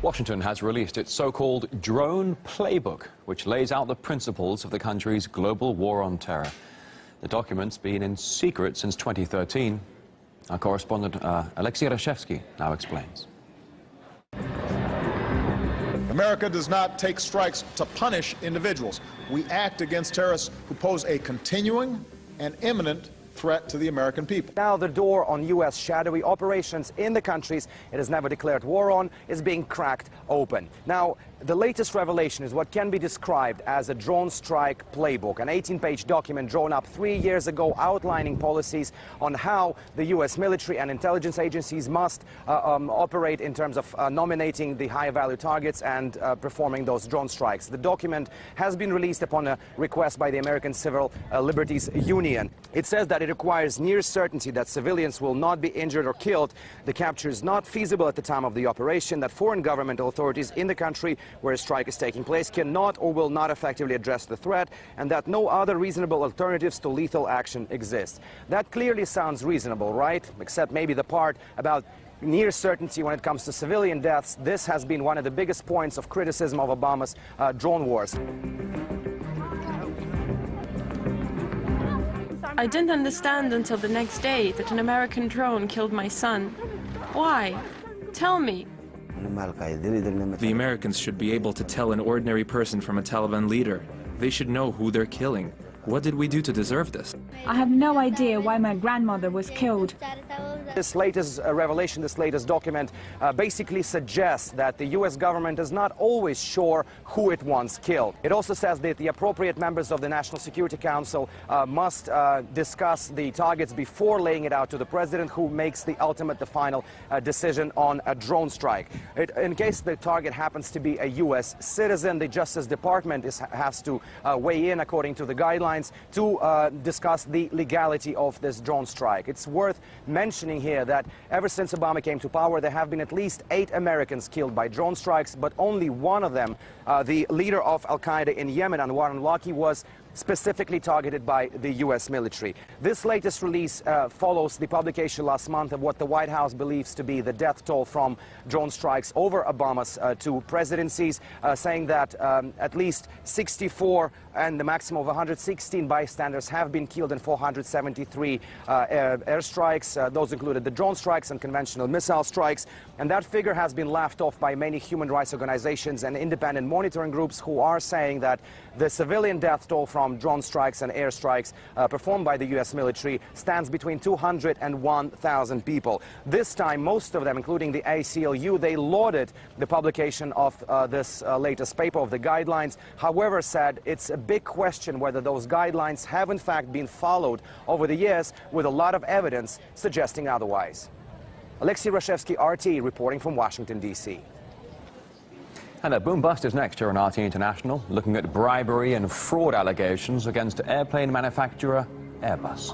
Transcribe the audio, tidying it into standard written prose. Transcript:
Washington has released its so-called drone playbook, which lays out the principles of the country's global war on terror. The document's been in secret since 2013. Our correspondent Alexei Rashevsky now explains. America does not take strikes to punish individuals. We act against terrorists who pose a continuing and imminent threat to the American people. Now the door on U.S. shadowy operations in the countries it has never declared war on is being cracked open. Now, the latest revelation is what can be described as a drone strike playbook, an 18-page document drawn up 3 years ago outlining policies on how the U.S. military and intelligence agencies must operate in terms of nominating the high-value targets and performing those drone strikes. The document has been released upon a request by the American Civil Liberties Union. It says that it requires near certainty that civilians will not be injured or killed. The capture is not feasible at the time of the operation, that foreign governmental authorities in the country where a strike is taking place cannot or will not effectively address the threat, and that no other reasonable alternatives to lethal action exist. That clearly sounds reasonable, right? Except maybe the part about near certainty when it comes to civilian deaths. This has been one of the biggest points of criticism of Obama's drone wars. I didn't understand until the next day that an American drone killed my son. Why? Tell me. The Americans should be able to tell an ordinary person from a Taliban leader. They should know who they're killing. What did we do to deserve this? I have no idea why my grandmother was killed. This latest revelation, this latest document, basically suggests that the U.S. government is not always sure who it wants killed. It also says that the appropriate members of the National Security Council must discuss the targets before laying it out to the president, who makes the ultimate, the final decision on a drone strike. In case the target happens to be a U.S. citizen, the Justice Department has to weigh in according to the guidelines to discuss the legality of this drone strike. It's worth mentioning here that ever since Obama came to power, there have been at least 8 Americans killed by drone strikes, but only one of them, the leader of Al-Qaeda in Yemen, Anwar al-Awlaki, was specifically targeted by the U.S. military. This latest release follows the publication last month of what the White House believes to be the death toll from drone strikes over Obama's 2 presidencies, saying that at least 64 and the maximum of 116 bystanders have been killed in 473 airstrikes. Those included the drone strikes and conventional missile strikes. And that figure has been laughed off by many human rights organizations and independent monitoring groups, who are saying that the civilian death toll from drone strikes and airstrikes performed by the U.S. military stands between 200 and 1,000 people. This time, most of them, including the ACLU, they lauded the publication of this latest paper of the guidelines. However, said it's a big question whether those guidelines have in fact been followed over the years, with a lot of evidence suggesting otherwise. Alexei Rashevsky, RT, reporting from Washington, D.C. And a boom bust is next here on RT International, looking at bribery and fraud allegations against airplane manufacturer Airbus.